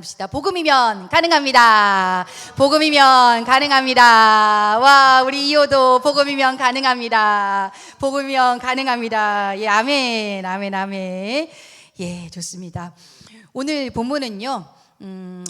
부릅시다. 복음이면 가능합니다. 복음이면 가능합니다. 와, 우리 이호도 복음이면 가능합니다. 복음이면 가능합니다. 예, 아멘, 아멘, 아멘. 예, 좋습니다. 오늘 본문은요,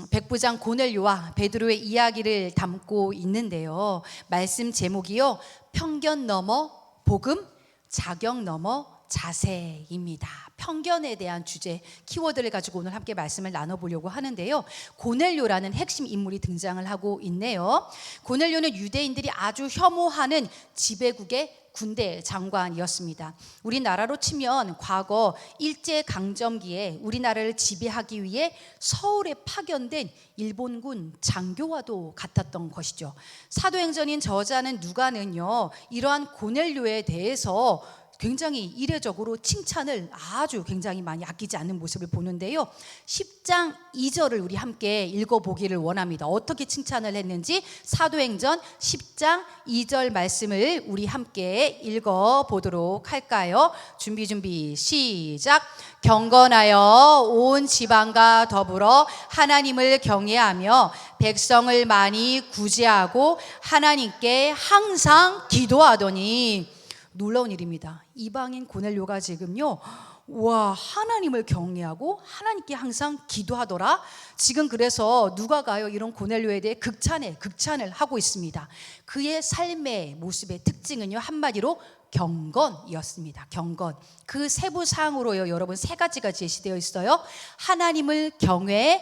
백부장 고넬료와 베드로의 이야기를 담고 있는데요. 말씀 제목이요, 편견 넘어 복음, 자격 넘어 자세입니다. 편견에 대한 주제, 키워드를 가지고 오늘 함께 말씀을 나눠보려고 하는데요. 고넬료라는 핵심 인물이 등장을 하고 있네요. 고넬료는 유대인들이 아주 혐오하는 지배국의 군대 장관이었습니다. 우리나라로 치면 과거 일제강점기에 우리나라를 지배하기 위해 서울에 파견된 일본군 장교와도 같았던 것이죠. 사도행전인 저자는 누가는요, 이러한 고넬료에 대해서 굉장히 이례적으로 칭찬을 아주 굉장히 많이 아끼지 않는 모습을 보는데요. 10장 2절을 우리 함께 읽어보기를 원합니다. 어떻게 칭찬을 했는지 사도행전 10장 2절 말씀을 우리 함께 읽어보도록 할까요? 준비 시작. 경건하여 온 지방과 더불어 하나님을 경외하며 백성을 많이 구제하고 하나님께 항상 기도하더니, 놀라운 일입니다. 이방인 고넬료가 지금요, 와, 하나님을 경외하고 하나님께 항상 기도하더라. 지금 그래서 누가가요, 이런 고넬료에 대해 극찬을 하고 있습니다. 그의 삶의 모습의 특징은요, 한마디로 경건이었습니다. 경건. 그 세부 사항으로요, 여러분, 세 가지가 제시되어 있어요. 하나님을 경외,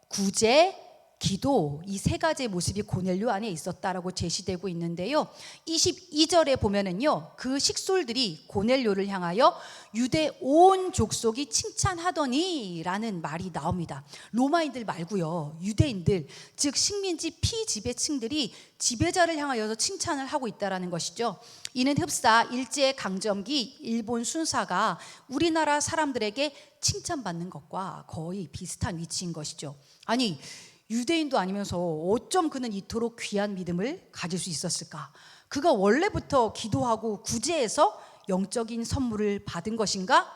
구제, 기도, 이 세 가지의 모습이 고넬료 안에 있었다라고 제시되고 있는데요. 22절에 보면은요, 그 식솔들이 고넬료를 향하여 유대 온 족속이 칭찬하더니 라는 말이 나옵니다. 로마인들 말고요, 유대인들, 즉 식민지 피지배층들이 지배자를 향하여서 칭찬을 하고 있다라는 것이죠. 이는 흡사 일제강점기 일본 순사가 우리나라 사람들에게 칭찬받는 것과 거의 비슷한 위치인 것이죠. 아니, 유대인도 아니면서 어쩜 그는 이토록 귀한 믿음을 가질 수 있었을까? 그가 원래부터 기도하고 구제해서 영적인 선물을 받은 것인가?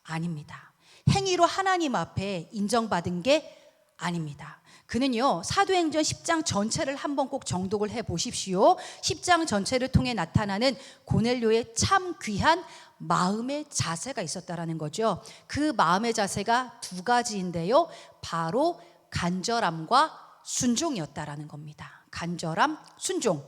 아닙니다. 행위로 하나님 앞에 인정받은 게 아닙니다. 그는요, 사도행전 10장 전체를 한번 꼭 정독을 해보십시오. 10장 전체를 통해 나타나는 고넬료의 참 귀한 마음의 자세가 있었다라는 거죠. 그 마음의 자세가 두 가지인데요, 바로 간절함과 순종이었다라는 겁니다. 간절함, 순종.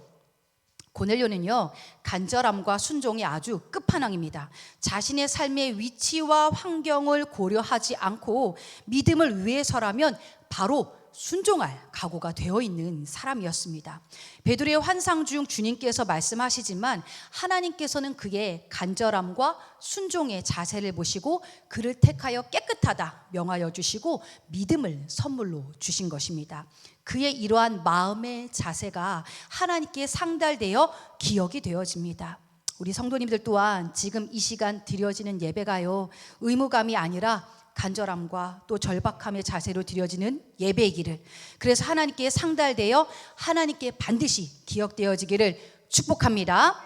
고넬료는요, 간절함과 순종이 아주 끝판왕입니다. 자신의 삶의 위치와 환경을 고려하지 않고 믿음을 위해서라면 바로 순종할 각오가 되어 있는 사람이었습니다. 베드로의 환상 중 주님께서 말씀하시지만 하나님께서는 그의 간절함과 순종의 자세를 보시고 그를 택하여 깨끗하다 명하여 주시고 믿음을 선물로 주신 것입니다. 그의 이러한 마음의 자세가 하나님께 상달되어 기억이 되어집니다. 우리 성도님들 또한 지금 이 시간 드려지는 예배가요, 의무감이 아니라 간절함과 또 절박함의 자세로 드려지는 예배이기를, 그래서 하나님께 상달되어 하나님께 반드시 기억되어지기를 축복합니다.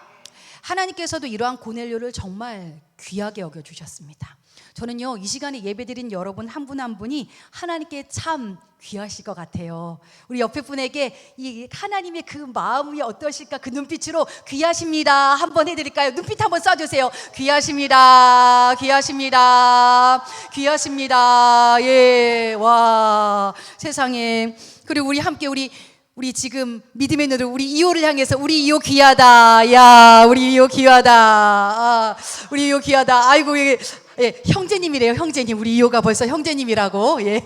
하나님께서도 이러한 고넬료를 정말 귀하게 여겨주셨습니다. 저는요, 이 시간에 예배드린 여러분 한 분 한 분이 하나님께 참 귀하실 것 같아요. 우리 옆에 분에게 이 하나님의 그 마음이 어떠실까, 그 눈빛으로 귀하십니다 한번 해드릴까요? 눈빛 한번 쏴주세요. 귀하십니다, 귀하십니다, 귀하십니다. 예, 와, 세상에. 그리고 우리 함께 우리 지금 믿음의 눈으로 우리 이호를 향해서, 우리 이호 귀하다. 야, 우리 이호 귀하다. 아, 우리 이호 귀하다. 아이고, 예, 형제님이래요. 형제님. 우리 이호가 벌써 형제님이라고. 예.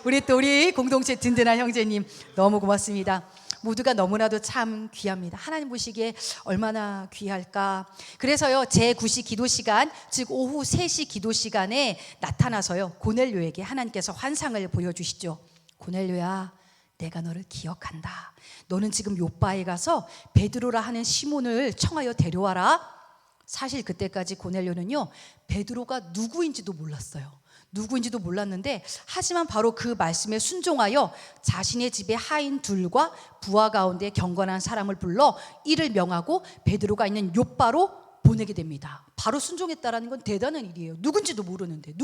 우리 공동체 든든한 형제님, 너무 고맙습니다. 모두가 너무나도 참 귀합니다. 하나님 보시기에 얼마나 귀할까. 그래서요, 제9시 기도 시간, 즉 오후 3시 기도 시간에 나타나서요, 고넬료에게 하나님께서 환상을 보여주시죠. 고넬료야, 내가 너를 기억한다. 너는 지금 요바에 가서 베드로라 하는 시몬을 청하여 데려와라. 사실 그때까지 고넬료는요, 베드로가 누구인지도 몰랐어요. 누구인지도 몰랐는데, 하지만 바로 그 말씀에 순종하여 자신의 집에 하인 둘과 부하 가운데 경건한 사람을 불러 이를 명하고 베드로가 있는 요바로 보내게 됩니다. 바로 순종했다라는 건 대단한 일이에요. 누군지도 모르는데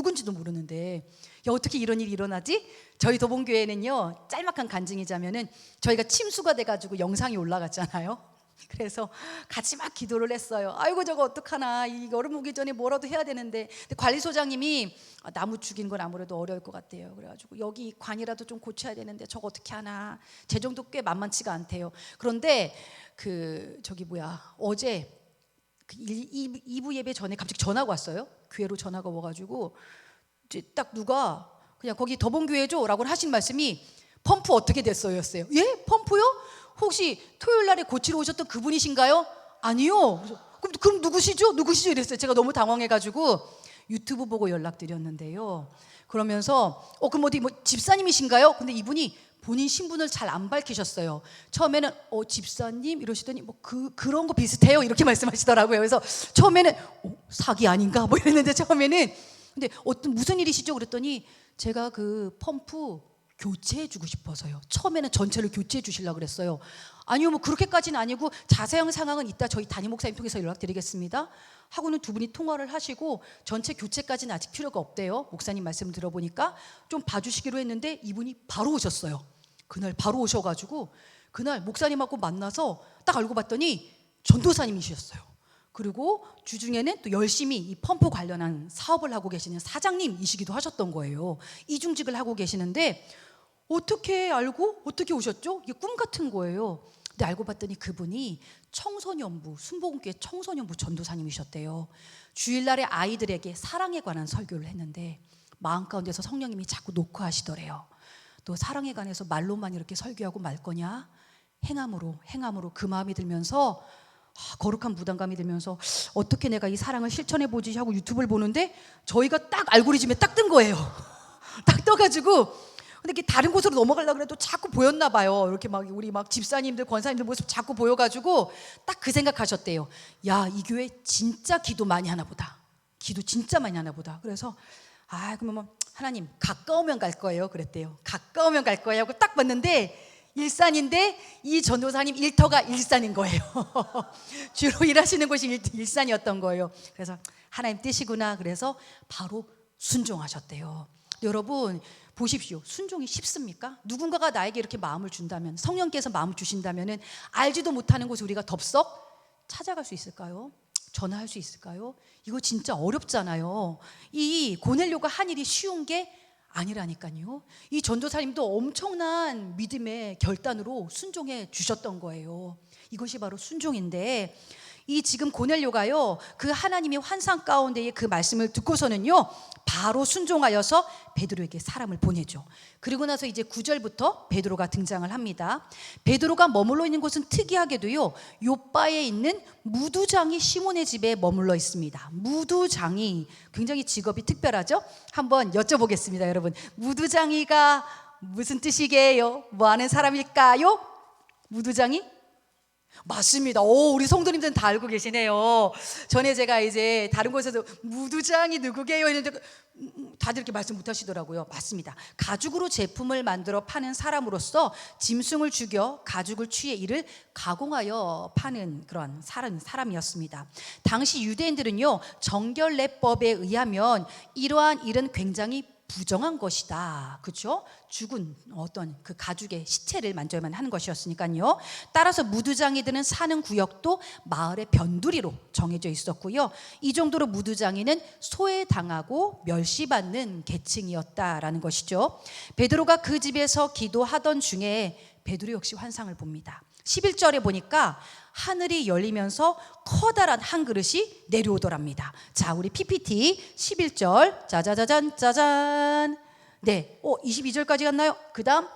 야, 어떻게 이런 일이 일어나지? 저희 도봉교회는요, 짤막한 간증이자면은 저희가 침수가 돼가지고 영상이 올라갔잖아요. 그래서 같이 막 기도를 했어요. 아이고 저거 어떡하나, 이 여름 오기 전에 뭐라도 해야 되는데. 근데 관리소장님이 나무 죽이는 건 아무래도 어려울 것 같대요. 그래가지고 여기 관이라도 좀 고쳐야 되는데 저거 어떻게 하나. 재정도 꽤 만만치가 않대요. 그런데 어제 그 2부 예배 전에 갑자기 전화가 왔어요. 교회로 전화가 와가지고 이제 딱 누가 그냥 거기 더봉교회죠? 라고 하신 말씀이 펌프 어떻게 됐어요? 였어요. 예? 펌프요? 혹시 토요일 날에 고치러 오셨던 그분이신가요? 아니요. 그럼 누구시죠? 이랬어요. 제가 너무 당황해가지고 유튜브 보고 연락드렸는데요. 그러면서 그럼 어디 집사님이신가요? 근데 이분이 본인 신분을 잘 안 밝히셨어요. 처음에는 집사님 이러시더니 그런 거 비슷해요 이렇게 말씀하시더라고요. 그래서 처음에는 사기 아닌가 이랬는데 처음에는 근데 무슨 일이시죠? 그랬더니 제가 그 펌프 교체해 주고 싶어서요. 처음에는 전체를 교체해 주시려고 그랬어요. 아니요, 그렇게까지는 아니고 자세한 상황은 이따 저희 담임 목사님 통해서 연락드리겠습니다 하고는 두 분이 통화를 하시고 전체 교체까지는 아직 필요가 없대요. 목사님 말씀 들어보니까 좀 봐주시기로 했는데 이분이 바로 오셨어요. 그날 바로 오셔가지고 그날 목사님하고 만나서 딱 알고 봤더니 전도사님이셨어요. 그리고 주중에는 또 열심히 이 펌프 관련한 사업을 하고 계시는 사장님이시기도 하셨던 거예요. 이중직을 하고 계시는데 어떻게 알고 어떻게 오셨죠? 이게 꿈 같은 거예요. 근데 알고 봤더니 그분이 청소년부, 순복음교회 청소년부 전도사님이셨대요. 주일날에 아이들에게 사랑에 관한 설교를 했는데 마음 가운데서 성령님이 자꾸 녹화하시더래요. 또 사랑에 관해서 말로만 이렇게 설교하고 말 거냐? 행함으로 그 마음이 들면서 거룩한 부담감이 들면서 어떻게 내가 이 사랑을 실천해 보지 하고 유튜브를 보는데 저희가 딱 알고리즘에 딱 뜬 거예요. 딱 떠가지고 근데 이게 다른 곳으로 넘어가려고 해도 자꾸 보였나 봐요. 이렇게 우리 집사님들 권사님들 모습 자꾸 보여가지고 딱 그 생각하셨대요. 야, 이 교회 진짜 기도 많이 하나 보다. 기도 진짜 많이 하나 보다. 그래서 그러면 하나님 가까우면 갈 거예요 그랬대요. 가까우면 갈 거예요 하고 딱 봤는데 일산인데 이 전도사님 일터가 일산인 거예요. 주로 일하시는 곳이 일산이었던 거예요. 그래서 하나님 뜻이구나. 그래서 바로 순종하셨대요. 여러분 보십시오. 순종이 쉽습니까? 누군가가 나에게 이렇게 마음을 준다면, 성령께서 마음을 주신다면 알지도 못하는 곳에 우리가 덥석 찾아갈 수 있을까요? 전화할 수 있을까요? 이거 진짜 어렵잖아요. 이 고넬료가 한 일이 쉬운 게 아니라니까요. 이 전도사님도 엄청난 믿음의 결단으로 순종해 주셨던 거예요. 이것이 바로 순종인데 이 지금 고넬료가요, 그 하나님의 환상 가운데의 그 말씀을 듣고서는요 바로 순종하여서 베드로에게 사람을 보내죠. 그리고 나서 이제 9절부터 베드로가 등장을 합니다. 베드로가 머물러 있는 곳은 특이하게도요 요바에 있는 무두장이 시몬의 집에 머물러 있습니다. 무두장이 굉장히 직업이 특별하죠. 한번 여쭤보겠습니다. 여러분, 무두장이가 무슨 뜻이게요? 뭐 하는 사람일까요? 무두장이? 맞습니다. 우리 성도님들은 다 알고 계시네요. 전에 제가 이제 다른 곳에서 무두장이 누구게요? 했는데 다들 이렇게 말씀 못 하시더라고요. 맞습니다. 가죽으로 제품을 만들어 파는 사람으로서 짐승을 죽여 가죽을 취해 이를 가공하여 파는 그런 사람이었습니다. 당시 유대인들은요 정결례법에 의하면 이러한 일은 굉장히 부정한 것이다. 그렇죠? 죽은 어떤 그 가죽의 시체를 만져야만 하는 것이었으니까요. 따라서 무두장이들은 사는 구역도 마을의 변두리로 정해져 있었고요. 이 정도로 무두장이는 소외당하고 멸시받는 계층이었다라는 것이죠. 베드로가 그 집에서 기도하던 중에 베드로 역시 환상을 봅니다. 11절에 보니까 하늘이 열리면서 커다란 한 그릇이 내려오더랍니다. 자, 우리 PPT 11절 짜자자잔. 네, 22절까지 갔나요? 그 다음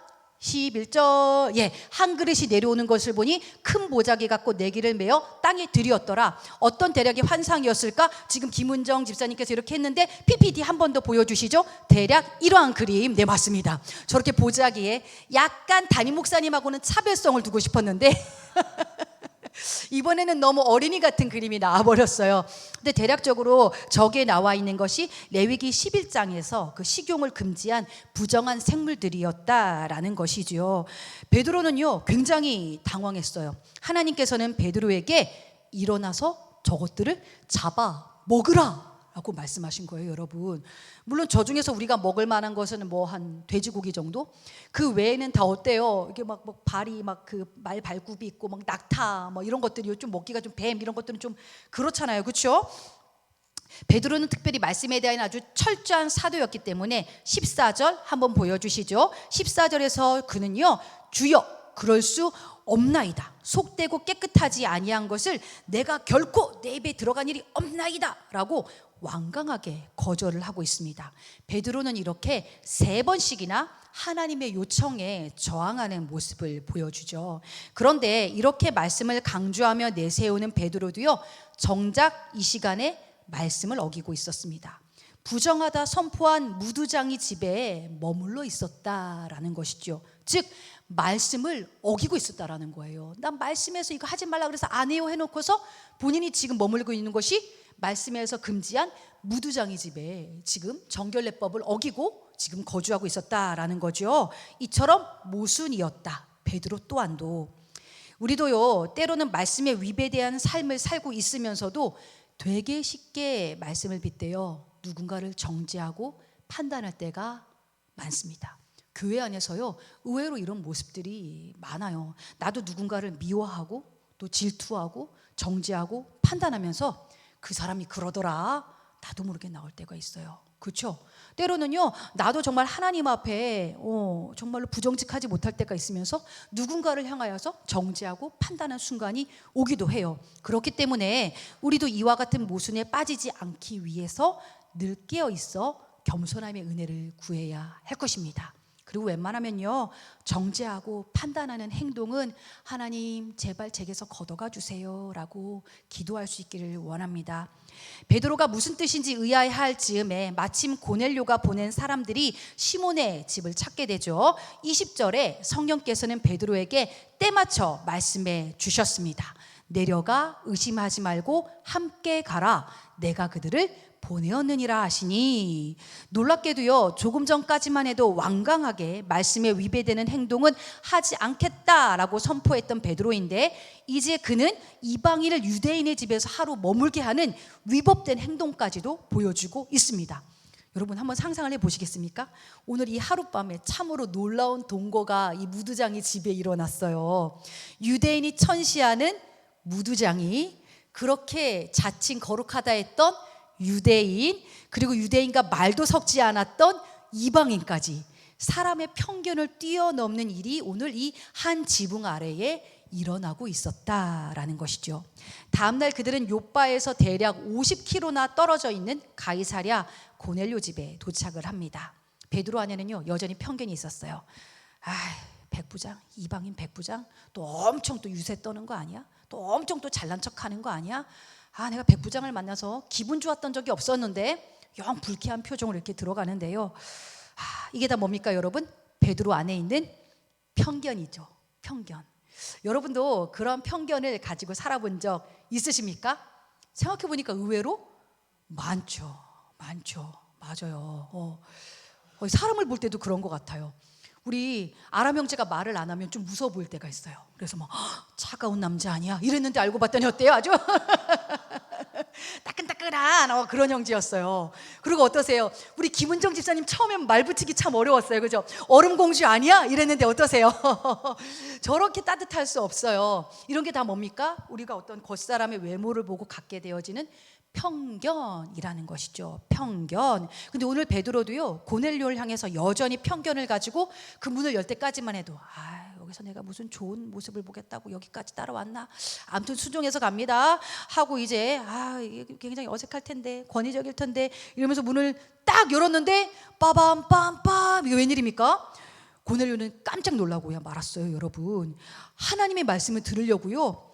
11절. 예, 한 그릇이 내려오는 것을 보니 큰 보자기 갖고 내기를 메어 땅에 들이었더라. 어떤 대략의 환상이었을까? 지금 김은정 집사님께서 이렇게 했는데 PPT 한 번 더 보여주시죠. 대략 이러한 그림. 네, 맞습니다. 저렇게 보자기에 약간 담임 목사님하고는 차별성을 두고 싶었는데 이번에는 너무 어린이 같은 그림이 나와버렸어요. 근데 대략적으로 저기에 나와 있는 것이 레위기 11장에서 그 식용을 금지한 부정한 생물들이었다라는 것이죠. 베드로는요 굉장히 당황했어요. 하나님께서는 베드로에게 일어나서 저것들을 잡아 먹으라 라고 말씀하신 거예요, 여러분. 물론 저 중에서 우리가 먹을 만한 것은 뭐 한 돼지고기 정도? 그 외에는 다 어때요? 이게 막 발이 막 그 말 발굽이 있고 막 낙타 뭐 이런 것들이 좀 먹기가 좀 뱀 이런 것들은 좀 그렇잖아요, 그렇죠? 베드로는 특별히 말씀에 대한 아주 철저한 사도였기 때문에 14절 한번 보여주시죠. 14절에서 그는요, 주여 그럴 수 없나이다. 속되고 깨끗하지 아니한 것을 내가 결코 내 입에 들어간 일이 없나이다 라고 완강하게 거절을 하고 있습니다. 베드로는 이렇게 3번씩이나 하나님의 요청에 저항하는 모습을 보여주죠. 그런데 이렇게 말씀을 강조하며 내세우는 베드로도요, 정작 이 시간에 말씀을 어기고 있었습니다. 부정하다 선포한 무두장이 집에 머물러 있었다라는 것이죠. 즉 말씀을 어기고 있었다라는 거예요. 난 말씀에서 이거 하지 말라 그래서 안 해요 해놓고서 본인이 지금 머물고 있는 것이 말씀에서 금지한 무두장이 집에 지금 정결례법을 어기고 지금 거주하고 있었다라는 거죠. 이처럼 모순이었다. 베드로 또한도. 우리도요, 때로는 말씀에 위배대한 삶을 살고 있으면서도 되게 쉽게 말씀을 빗대어 누군가를 정죄하고 판단할 때가 많습니다. 교회 안에서요, 의외로 이런 모습들이 많아요. 나도 누군가를 미워하고 또 질투하고 정죄하고 판단하면서 그 사람이 그러더라 나도 모르게 나올 때가 있어요. 그렇죠? 때로는요, 나도 정말 하나님 앞에 정말로 부정직하지 못할 때가 있으면서 누군가를 향하여서 정죄하고 판단하는 순간이 오기도 해요. 그렇기 때문에 우리도 이와 같은 모순에 빠지지 않기 위해서 늘 깨어 있어 겸손함의 은혜를 구해야 할 것입니다. 그리고 웬만하면요, 정죄하고 판단하는 행동은 하나님 제발 제게서 걷어가 주세요 라고 기도할 수 있기를 원합니다. 베드로가 무슨 뜻인지 의아해할 즈음에 마침 고넬료가 보낸 사람들이 시몬의 집을 찾게 되죠. 20절에 성령께서는 베드로에게 때맞춰 말씀해 주셨습니다. 내려가 의심하지 말고 함께 가라. 내가 그들을 보내었느니라 하시니, 놀랍게도요, 조금 전까지만 해도 완강하게 말씀에 위배되는 행동은 하지 않겠다라고 선포했던 베드로인데 이제 그는 이방인을 유대인의 집에서 하루 머물게 하는 위법된 행동까지도 보여주고 있습니다. 여러분 한번 상상을 해보시겠습니까? 오늘 이 하룻밤에 참으로 놀라운 동거가 이 무두장이 집에 일어났어요. 유대인이 천시하는 무두장이 그렇게 자칭 거룩하다 했던 유대인, 그리고 유대인과 말도 섞지 않았던 이방인까지 사람의 편견을 뛰어넘는 일이 오늘 이 한 지붕 아래에 일어나고 있었다라는 것이죠. 다음날 그들은 욥바에서 대략 50km나 떨어져 있는 가이사랴 고넬료 집에 도착을 합니다. 베드로 안에는요, 여전히 편견이 있었어요. 백부장, 이방인 백부장 또 엄청 또 유세 떠는 거 아니야? 또 엄청 또 잘난 척하는 거 아니야? 내가 백부장을 만나서 기분 좋았던 적이 없었는데 영 불쾌한 표정으로 이렇게 들어가는데요. 이게 다 뭡니까 여러분? 베드로 안에 있는 편견이죠. 편견. 여러분도 그런 편견을 가지고 살아본 적 있으십니까? 생각해보니까 의외로 많죠. 맞아요. 사람을 볼 때도 그런 것 같아요. 우리 아람 형제가 말을 안 하면 좀 무서워 보일 때가 있어요. 그래서 막 차가운 남자 아니야? 이랬는데 알고 봤더니 어때요? 아주 따끈따끈한 그런 형제였어요. 그리고 어떠세요? 우리 김은정 집사님 처음엔 말 붙이기 참 어려웠어요. 그죠? 얼음 공주 아니야? 이랬는데 어떠세요? 저렇게 따뜻할 수 없어요. 이런 게 다 뭡니까? 우리가 어떤 겉사람의 외모를 보고 갖게 되어지는 편견이라는 것이죠. 편견. 근데 오늘 베드로도요, 고넬료를 향해서 여전히 편견을 가지고 그 문을 열 때까지만 해도 여기서 내가 무슨 좋은 모습을 보겠다고 여기까지 따라왔나? 아무튼 순종해서 갑니다 하고 이제 이게 굉장히 어색할 텐데, 권위적일 텐데 이러면서 문을 딱 열었는데 빠밤 빰빰, 이게 웬일입니까? 고넬료는 깜짝 놀라고 말았어요. 여러분, 하나님의 말씀을 들으려고요,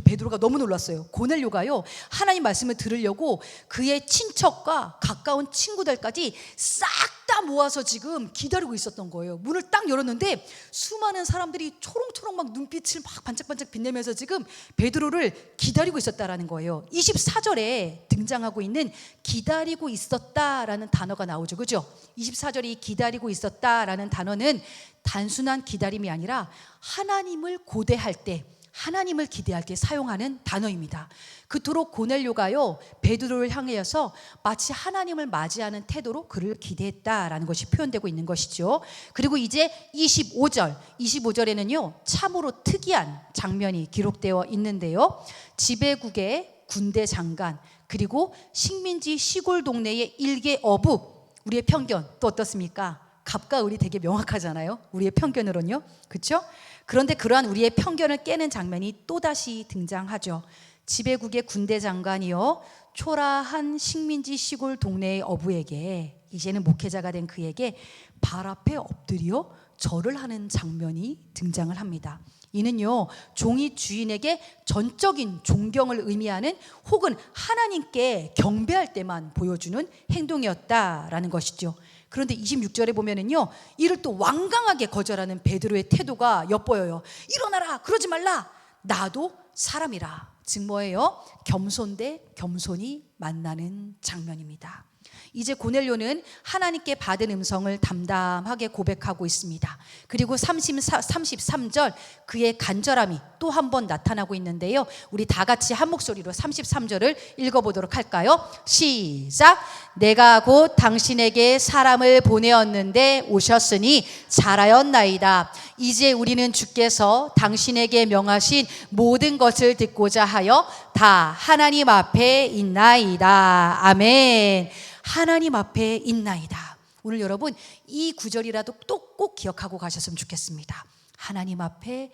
베드로가 너무 놀랐어요. 고넬료가요, 하나님 말씀을 들으려고 그의 친척과 가까운 친구들까지 싹 다 모아서 지금 기다리고 있었던 거예요. 문을 딱 열었는데 수많은 사람들이 초롱초롱 막 눈빛을 막 반짝반짝 빛내면서 지금 베드로를 기다리고 있었다라는 거예요. 24절에 등장하고 있는 기다리고 있었다라는 단어가 나오죠. 그죠? 24절이 기다리고 있었다라는 단어는 단순한 기다림이 아니라 하나님을 고대할 때, 하나님을 기대할 때 사용하는 단어입니다. 그토록 고넬료가요 베드로를 향하여서 마치 하나님을 맞이하는 태도로 그를 기대했다라는 것이 표현되고 있는 것이죠. 그리고 이제 25절에는요 참으로 특이한 장면이 기록되어 있는데요. 지배국의 군대 장관, 그리고 식민지 시골 동네의 일개 어부, 우리의 편견 또 어떻습니까? 갑과 을이 되게 명확하잖아요. 우리의 편견으로는요. 그렇죠? 그런데 그러한 우리의 편견을 깨는 장면이 또다시 등장하죠. 지배국의 군대 장관이요 초라한 식민지 시골 동네의 어부에게, 이제는 목회자가 된 그에게 발 앞에 엎드려 절을 하는 장면이 등장을 합니다. 이는요 종이 주인에게 전적인 존경을 의미하는, 혹은 하나님께 경배할 때만 보여주는 행동이었다라는 것이죠. 그런데 26절에 보면은요 이를 또 완강하게 거절하는 베드로의 태도가 엿보여요. 일어나라, 그러지 말라, 나도 사람이라. 즉 뭐예요? 겸손 대 겸손이 만나는 장면입니다. 이제 고넬료는 하나님께 받은 음성을 담담하게 고백하고 있습니다. 그리고 33절 그의 간절함이 또 한 번 나타나고 있는데요. 우리 다 같이 한 목소리로 33절을 읽어보도록 할까요? 시작. 내가 곧 당신에게 사람을 보내었는데 오셨으니 잘하였나이다. 이제 우리는 주께서 당신에게 명하신 모든 것을 듣고자 하여 다 하나님 앞에 있나이다. 아멘. 하나님 앞에 있나이다. 오늘 여러분 이 구절이라도 또 꼭 기억하고 가셨으면 좋겠습니다. 하나님 앞에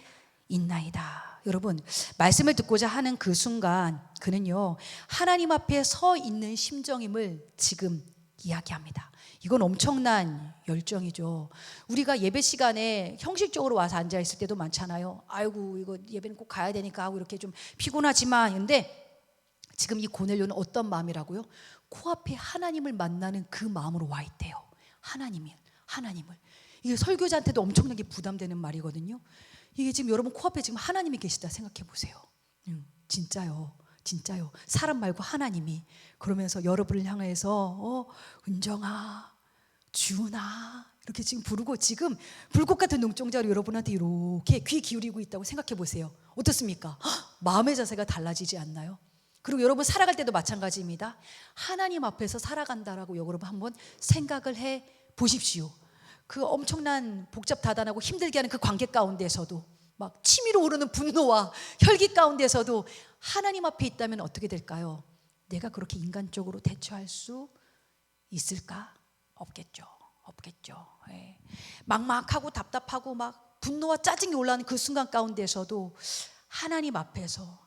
있나이다. 여러분 말씀을 듣고자 하는 그 순간 그는요 하나님 앞에 서 있는 심정임을 지금 이야기합니다. 이건 엄청난 열정이죠. 우리가 예배 시간에 형식적으로 와서 앉아 있을 때도 많잖아요. 아이고 이거 예배는 꼭 가야 되니까 하고 이렇게 좀 피곤하지만, 근데 지금 이 고넬료는 어떤 마음이라고요? 코앞에 하나님을 만나는 그 마음으로 와 있대요. 하나님을. 이게 설교자한테도 엄청나게 부담되는 말이거든요. 이게 지금 여러분 코앞에 지금 하나님이 계시다 생각해 보세요. 진짜요. 사람 말고 하나님이. 그러면서 여러분을 향해서 은정아, 주은아 이렇게 지금 부르고, 지금 불꽃 같은 눈동자로 여러분한테 이렇게 귀 기울이고 있다고 생각해 보세요. 어떻습니까? 마음의 자세가 달라지지 않나요? 그리고 여러분 살아갈 때도 마찬가지입니다. 하나님 앞에서 살아간다라고 여러분 한번 생각을 해 보십시오. 그 엄청난 복잡다단하고 힘들게 하는 그 관계 가운데서도 막 치밀어 오르는 분노와 혈기 가운데서도 하나님 앞에 있다면 어떻게 될까요? 내가 그렇게 인간적으로 대처할 수 있을까? 없겠죠. 예. 막막하고 답답하고 막 분노와 짜증이 올라오는 그 순간 가운데서도 하나님 앞에서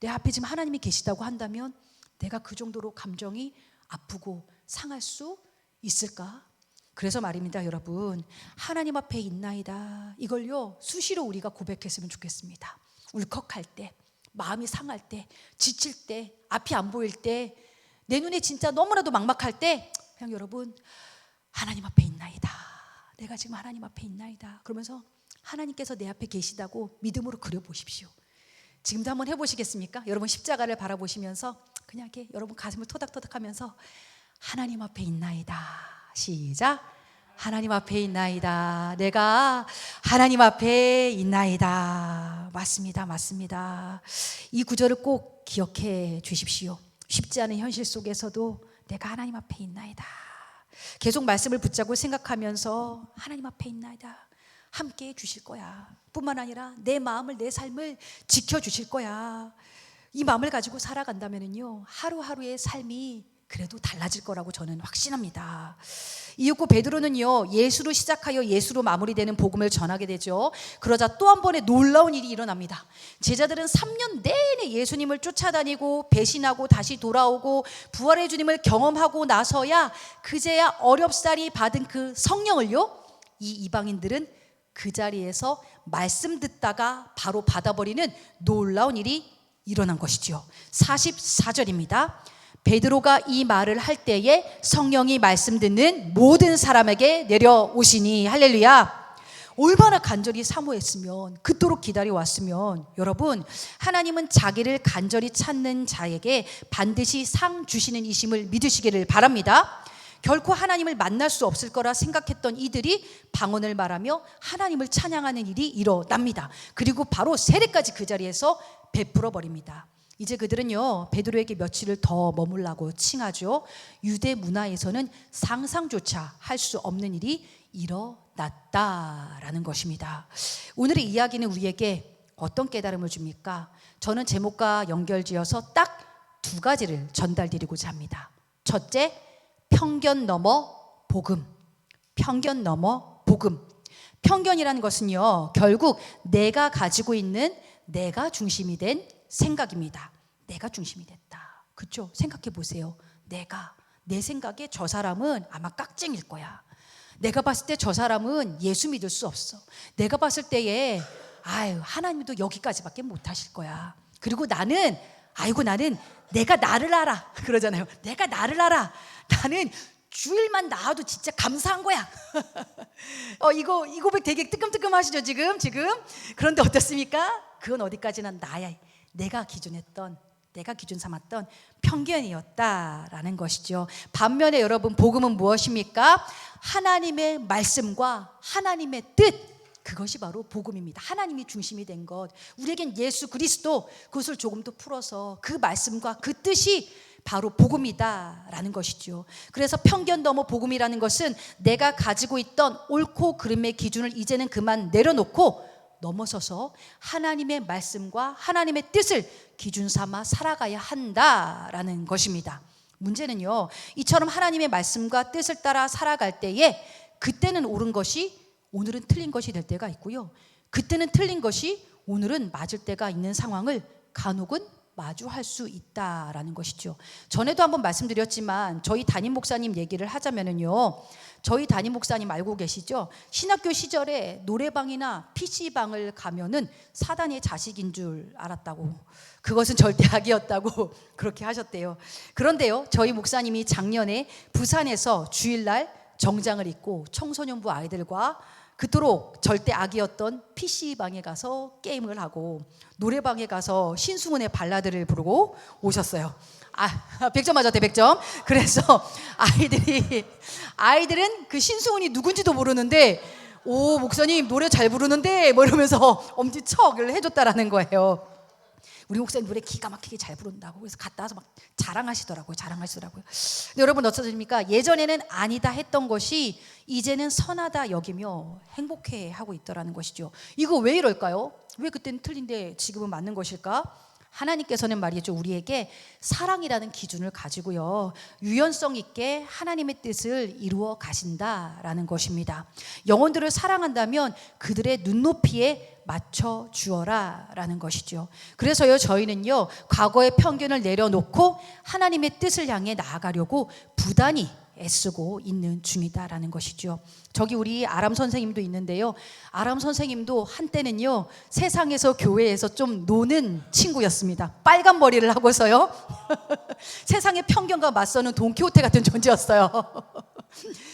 내 앞에 지금 하나님이 계시다고 한다면 내가 그 정도로 감정이 아프고 상할 수 있을까? 그래서 말입니다, 여러분. 하나님 앞에 있나이다. 이걸요 수시로 우리가 고백했으면 좋겠습니다. 울컥할 때, 마음이 상할 때, 지칠 때, 앞이 안 보일 때, 내 눈에 진짜 너무나도 막막할 때 그냥 여러분 하나님 앞에 있나이다. 내가 지금 하나님 앞에 있나이다. 그러면서 하나님께서 내 앞에 계시다고 믿음으로 그려보십시오. 지금도 한번 해보시겠습니까? 여러분 십자가를 바라보시면서 그냥 이렇게 여러분 가슴을 토닥토닥하면서 하나님 앞에 있나이다. 시작. 하나님 앞에 있나이다. 내가 하나님 앞에 있나이다. 맞습니다. 이 구절을 꼭 기억해 주십시오. 쉽지 않은 현실 속에서도 내가 하나님 앞에 있나이다. 계속 말씀을 붙잡고 생각하면서 하나님 앞에 있나이다. 함께 해 주실 거야. 뿐만 아니라 내 마음을, 내 삶을 지켜주실 거야. 이 마음을 가지고 살아간다면요 하루하루의 삶이 그래도 달라질 거라고 저는 확신합니다. 이윽고 베드로는요 예수로 시작하여 예수로 마무리되는 복음을 전하게 되죠. 그러자 또 한 번의 놀라운 일이 일어납니다. 제자들은 3년 내내 예수님을 쫓아다니고 배신하고 다시 돌아오고 부활의 주님을 경험하고 나서야 그제야 어렵사리 받은 그 성령을요 이 이방인들은 그 자리에서 말씀 듣다가 바로 받아버리는 놀라운 일이 일어난 것이죠. 44절입니다. 베드로가 이 말을 할 때에 성령이 말씀 듣는 모든 사람에게 내려오시니. 할렐루야. 얼마나 간절히 사모했으면, 그토록 기다려왔으면. 여러분, 하나님은 자기를 간절히 찾는 자에게 반드시 상 주시는 이심을 믿으시기를 바랍니다. 결코 하나님을 만날 수 없을 거라 생각했던 이들이 방언을 말하며 하나님을 찬양하는 일이 일어납니다. 그리고 바로 세례까지 그 자리에서 베풀어 버립니다. 이제 그들은요, 베드로에게 며칠을 더 머물라고 칭하죠. 유대 문화에서는 상상조차 할 수 없는 일이 일어났다라는 것입니다. 오늘의 이야기는 우리에게 어떤 깨달음을 줍니까? 저는 제목과 연결지어서 딱 두 가지를 전달드리고자 합니다. 첫째, 편견 넘어 복음. 편견 넘어 복음. 편견이라는 것은요, 결국 내가 가지고 있는 내가 중심이 된 생각입니다. 내가 중심이 됐다. 그렇죠? 생각해 보세요. 내 생각에 저 사람은 아마 깍쟁일 거야. 내가 봤을 때 저 사람은 예수 믿을 수 없어. 내가 봤을 때에 하나님도 여기까지밖에 못 하실 거야. 그리고 나는 내가 나를 알아. 그러잖아요. 내가 나를 알아. 나는 주일만 나와도 진짜 감사한 거야. 이거 이 고백 되게 뜨끔뜨끔하시죠 지금? 그런데 어떻습니까? 그건 어디까지나 나야. 내가 기준 삼았던 편견이었다라는 것이죠. 반면에 여러분, 복음은 무엇입니까? 하나님의 말씀과 하나님의 뜻, 그것이 바로 복음입니다. 하나님이 중심이 된 것, 우리에겐 예수 그리스도, 그것을 조금 더 풀어서 그 말씀과 그 뜻이 바로 복음이다라는 것이죠. 그래서 편견 넘어 복음이라는 것은 내가 가지고 있던 옳고 그름의 기준을 이제는 그만 내려놓고 넘어서서 하나님의 말씀과 하나님의 뜻을 기준 삼아 살아가야 한다라는 것입니다. 문제는요, 이처럼 하나님의 말씀과 뜻을 따라 살아갈 때에 그때는 옳은 것이 오늘은 틀린 것이 될 때가 있고요, 그때는 틀린 것이 오늘은 맞을 때가 있는 상황을 간혹은 마주할 수 있다라는 것이죠. 전에도 한번 말씀드렸지만 저희 담임 목사님 얘기를 하자면은요, 저희 담임 목사님 알고 계시죠? 신학교 시절에 노래방이나 PC방을 가면은 사단의 자식인 줄 알았다고, 그것은 절대 악이었다고 그렇게 하셨대요. 그런데요, 저희 목사님이 작년에 부산에서 주일날 정장을 입고 청소년부 아이들과 그토록 절대 악이었던 PC방에 가서 게임을 하고 노래방에 가서 신승훈의 발라드를 부르고 오셨어요. 100점 맞았대, 100점. 그래서 아이들은 그 신승훈이 누군지도 모르는데, 오, 목사님 노래 잘 부르는데 뭐 이러면서 엄지척을 해줬다라는 거예요. 우리 목사님 노래 기가 막히게 잘 부른다고. 그래서 갔다 와서 막 자랑하시더라고요. 근데 여러분 어떠십니까? 예전에는 아니다 했던 것이 이제는 선하다 여기며 행복해하고 있더라는 것이죠. 이거 왜 이럴까요? 왜 그때는 틀린데 지금은 맞는 것일까? 하나님께서는 말이죠, 우리에게 사랑이라는 기준을 가지고요, 유연성 있게 하나님의 뜻을 이루어 가신다라는 것입니다. 영혼들을 사랑한다면 그들의 눈높이에 맞춰 주어라 라는 것이죠. 그래서요, 저희는요, 과거의 편견을 내려놓고 하나님의 뜻을 향해 나아가려고 부단히 애쓰고 있는 중이다라는 것이죠. 저기 우리 아람 선생님도 있는데요, 아람 선생님도 한때는요, 세상에서 교회에서 좀 노는 친구였습니다. 빨간 머리를 하고서요 세상의 편견과 맞서는 돈키호테 같은 존재였어요.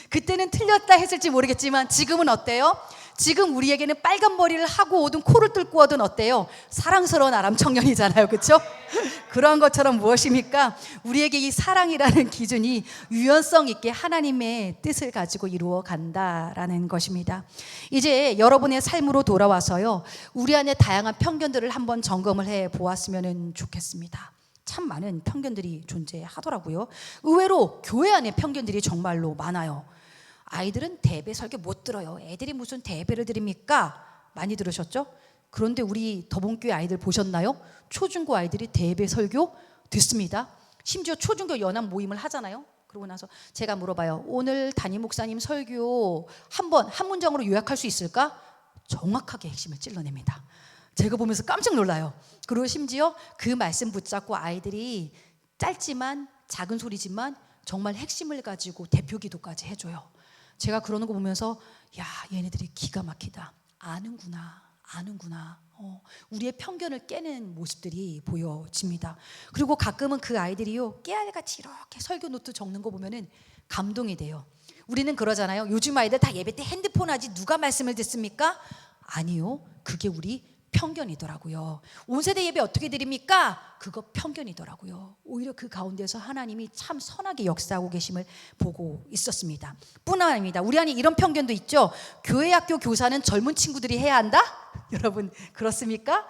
그때는 틀렸다 했을지 모르겠지만 지금은 어때요? 지금 우리에게는 빨간 머리를 하고 오든 코를 뚫고 오든 어때요? 사랑스러운 아람 청년이잖아요, 그렇죠? 그러한 것처럼 무엇입니까? 우리에게 이 사랑이라는 기준이 유연성 있게 하나님의 뜻을 가지고 이루어 간다라는 것입니다. 이제 여러분의 삶으로 돌아와서요, 우리 안에 다양한 편견들을 한번 점검을 해 보았으면 좋겠습니다. 참 많은 편견들이 존재하더라고요. 의외로 교회 안에 편견들이 정말로 많아요. 아이들은 대배 설교 못 들어요. 애들이 무슨 대배를 드립니까? 많이 들으셨죠? 그런데 우리 더본교회 아이들 보셨나요? 초중고 아이들이 대배 설교 듣습니다. 심지어 초중고 연합 모임을 하잖아요. 그러고 나서 제가 물어봐요. 오늘 담임 목사님 설교 한 문장으로 요약할 수 있을까? 정확하게 핵심을 찔러냅니다. 제가 보면서 깜짝 놀라요. 그리고 심지어 그 말씀 붙잡고 아이들이 짧지만 작은 소리지만 정말 핵심을 가지고 대표 기도까지 해줘요. 제가 그러는 거 보면서 야, 얘네들이 기가 막히다. 아는구나. 우리의 편견을 깨는 모습들이 보여집니다. 그리고 가끔은 그 아이들이요, 깨알같이 이렇게 설교 노트 적는 거 보면은 감동이 돼요. 우리는 그러잖아요. 요즘 아이들 다 예배 때 핸드폰 하지 누가 말씀을 듣습니까? 아니요, 그게 우리 편견이더라고요. 온 세대 예배 어떻게 드립니까? 그거 편견이더라고요. 오히려 그 가운데서 하나님이 참 선하게 역사하고 계심을 보고 있었습니다. 뿐만 아닙니다. 우리 안에 이런 편견도 있죠. 교회 학교 교사는 젊은 친구들이 해야 한다? 여러분 그렇습니까?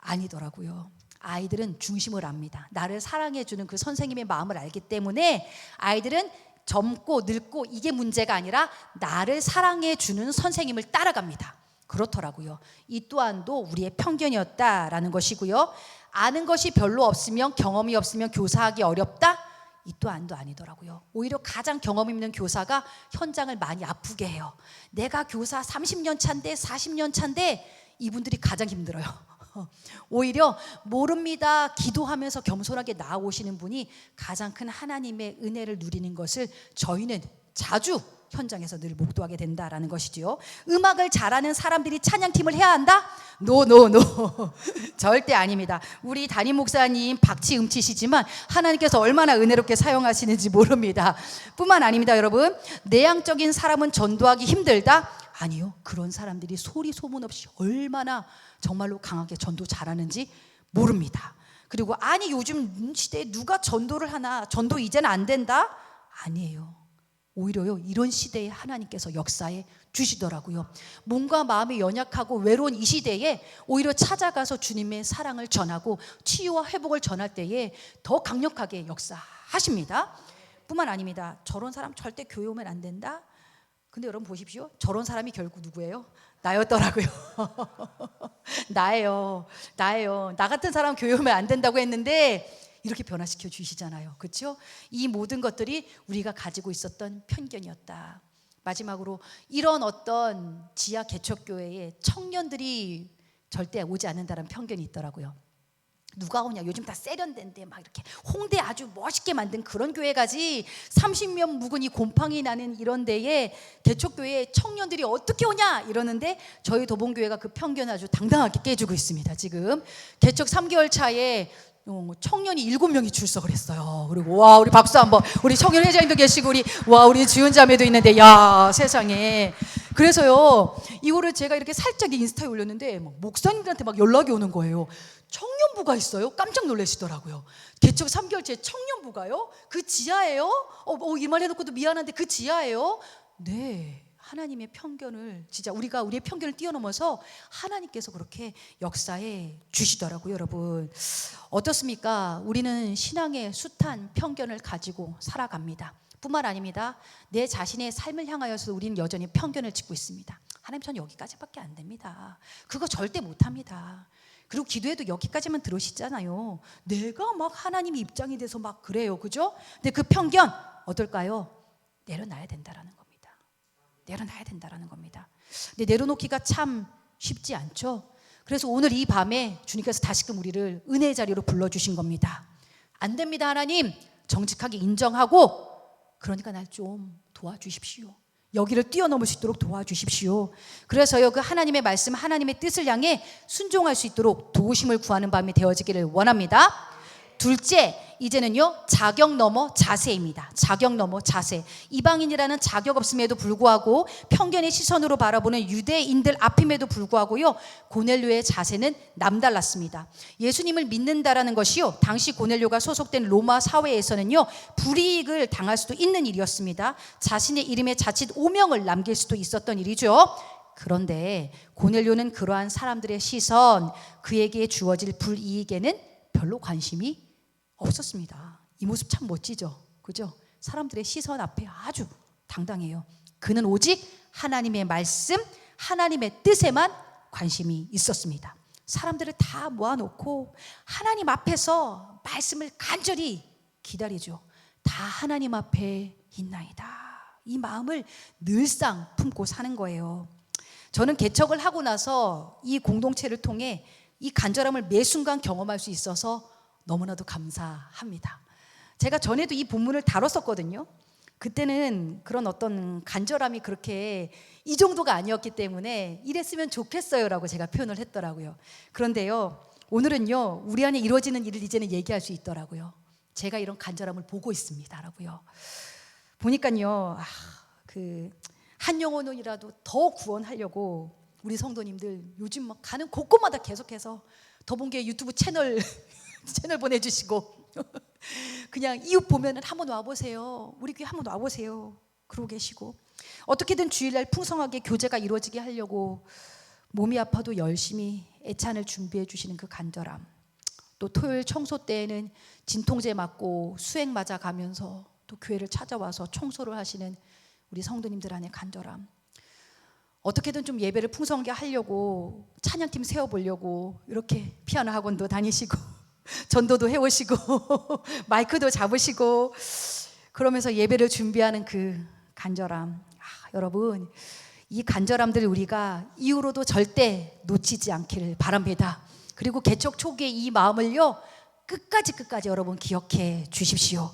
아니더라고요. 아이들은 중심을 압니다. 나를 사랑해주는 그 선생님의 마음을 알기 때문에 아이들은 젊고 늙고 이게 문제가 아니라 나를 사랑해주는 선생님을 따라갑니다. 그렇더라고요. 이 또한도 우리의 편견이었다라는 것이고요. 아는 것이 별로 없으면, 경험이 없으면 교사하기 어렵다? 이 또한도 아니더라고요. 오히려 가장 경험 있는 교사가 현장을 많이 아프게 해요. 내가 교사 30년 차인데 40년 차인데 이분들이 가장 힘들어요. 오히려 모릅니다 기도하면서 겸손하게 나아오시는 분이 가장 큰 하나님의 은혜를 누리는 것을 저희는 자주 현장에서 늘 목도하게 된다라는 것이지요. 음악을 잘하는 사람들이 찬양팀을 해야 한다? 노노노 절대 아닙니다. 우리 담임 목사님 박치음치시지만 하나님께서 얼마나 은혜롭게 사용하시는지 모릅니다. 뿐만 아닙니다. 여러분, 내향적인 사람은 전도하기 힘들다? 아니요. 그런 사람들이 소리 소문 없이 얼마나 정말로 강하게 전도 잘하는지 모릅니다. 그리고 아니 요즘 시대에 누가 전도를 하나, 전도 이제는 안 된다? 아니에요. 오히려요, 이런 시대에 하나님께서 역사해 주시더라고요. 몸과 마음이 연약하고 외로운 이 시대에 오히려 찾아가서 주님의 사랑을 전하고 치유와 회복을 전할 때에 더 강력하게 역사하십니다. 뿐만 아닙니다. 저런 사람 절대 교회 오면 안 된다? 근데 여러분 보십시오. 저런 사람이 결국 누구예요? 나였더라고요. 나예요. 나 같은 사람 교회 오면 안 된다고 했는데 이렇게 변화시켜 주시잖아요. 그렇죠? 이 모든 것들이 우리가 가지고 있었던 편견이었다. 마지막으로 이런 어떤 지하 개척교회에 청년들이 절대 오지 않는다는 편견이 있더라고요. 누가 오냐? 요즘 다 세련된데 막 이렇게 홍대 아주 멋있게 만든 그런 교회 가지 30년 묵은 이 곰팡이 나는 이런 데에 개척교회에 청년들이 어떻게 오냐? 이러는데 저희 도봉교회가 그 편견을 아주 당당하게 깨주고 있습니다. 지금 개척 3개월 차에 청년이 7명이 출석을 했어요. 그리고 와, 우리 박수 한번. 우리 청년 회장님도 계시고 우리 주연 자매도 있는데 야, 세상에. 그래서요, 이거를 제가 이렇게 살짝 인스타에 올렸는데 목사님들한테 막 연락이 오는 거예요. 청년부가 있어요? 깜짝 놀라시더라고요. 개척 3개월째 청년부가요? 그 지하예요? 이 말 해놓고도 미안한데 그 지하예요? 네. 하나님의 편견을 진짜 우리가 우리의 편견을 뛰어넘어서 하나님께서 그렇게 역사해 주시더라고요. 여러분 어떻습니까? 우리는 신앙의 숱한 편견을 가지고 살아갑니다. 뿐만 아닙니다. 내 자신의 삶을 향하여서 우리는 여전히 편견을 짓고 있습니다. 하나님, 전 여기까지밖에 안 됩니다. 그거 절대 못합니다. 그리고 기도해도 여기까지만 들으시잖아요. 내가 막 하나님 입장이 돼서 막 그래요. 그죠? 근데 그 편견 어떨까요? 내려놔야 된다라는 겁니다. 내려놔야 된다라는 겁니다. 근데 내려놓기가 참 쉽지 않죠. 그래서 오늘 이 밤에 주님께서 다시금 우리를 은혜의 자리로 불러주신 겁니다. 안 됩니다 하나님, 정직하게 인정하고 그러니까 날 좀 도와주십시오. 여기를 뛰어넘을 수 있도록 도와주십시오. 그래서요, 그 하나님의 말씀, 하나님의 뜻을 향해 순종할 수 있도록 도우심을 구하는 밤이 되어지기를 원합니다. 둘째, 이제는요, 자격 넘어 자세입니다. 자격 넘어 자세. 이방인이라는 자격 없음에도 불구하고 편견의 시선으로 바라보는 유대인들 앞임에도 불구하고요, 고넬료의 자세는 남달랐습니다. 예수님을 믿는다라는 것이요, 당시 고넬료가 소속된 로마 사회에서는요, 불이익을 당할 수도 있는 일이었습니다. 자신의 이름에 자칫 오명을 남길 수도 있었던 일이죠. 그런데 고넬료는 그러한 사람들의 시선, 그에게 주어질 불이익에는 별로 관심이 없었습니다. 이 모습 참 멋지죠. 그죠? 사람들의 시선 앞에 아주 당당해요. 그는 오직 하나님의 말씀, 하나님의 뜻에만 관심이 있었습니다. 사람들을 다 모아놓고 하나님 앞에서 말씀을 간절히 기다리죠. 다 하나님 앞에 있나이다. 이 마음을 늘상 품고 사는 거예요. 저는 개척을 하고 나서 이 공동체를 통해 이 간절함을 매 순간 경험할 수 있어서 너무나도 감사합니다. 제가 전에도 이 본문을 다뤘었거든요. 그때는 그런 어떤 간절함이 그렇게 이 정도가 아니었기 때문에 이랬으면 좋겠어요라고 제가 표현을 했더라고요. 그런데요, 오늘은요, 우리 안에 이루어지는 일을 이제는 얘기할 수 있더라고요. 제가 이런 간절함을 보고 있습니다라고요. 보니까요, 한 영혼이라도 더 구원하려고 우리 성도님들 요즘 막 가는 곳곳마다 계속해서 더본교회 유튜브 채널 보내주시고 그냥 이웃 보면은 한번 와보세요. 우리 교회 한번 와보세요. 그러고 계시고 어떻게든 주일날 풍성하게 교제가 이루어지게 하려고 몸이 아파도 열심히 애찬을 준비해 주시는 그 간절함, 또 토요일 청소 때에는 진통제 맞고 수액 맞아 가면서 또 교회를 찾아와서 청소를 하시는 우리 성도님들 안에 간절함, 어떻게든 좀 예배를 풍성하게 하려고 찬양팀 세워보려고 이렇게 피아노 학원도 다니시고 전도도 해오시고 마이크도 잡으시고 그러면서 예배를 준비하는 그 간절함. 여러분, 이 간절함들 우리가 이후로도 절대 놓치지 않기를 바랍니다. 그리고 개척 초기의 이 마음을요 끝까지 여러분 기억해 주십시오.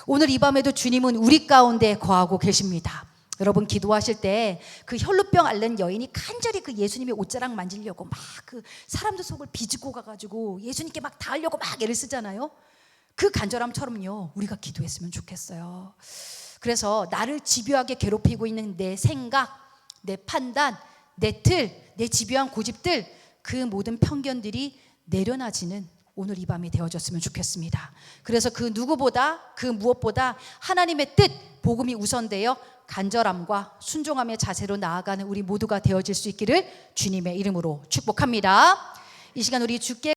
오늘 이 밤에도 주님은 우리 가운데 거하고 계십니다. 여러분 기도하실 때 그 혈루병 앓는 여인이 간절히 그 예수님의 옷자락 만지려고 막 그 사람들 속을 비집고 가가지고 예수님께 막 닿으려고 막 애를 쓰잖아요. 그 간절함처럼요 우리가 기도했으면 좋겠어요. 그래서 나를 집요하게 괴롭히고 있는 내 생각, 내 판단, 내 틀, 내 집요한 고집들, 그 모든 편견들이 내려놔지는 오늘 이 밤이 되어졌으면 좋겠습니다. 그래서 그 누구보다 그 무엇보다 하나님의 뜻, 복음이 우선되어 간절함과 순종함의 자세로 나아가는 우리 모두가 되어질 수 있기를 주님의 이름으로 축복합니다. 이 시간 우리 주께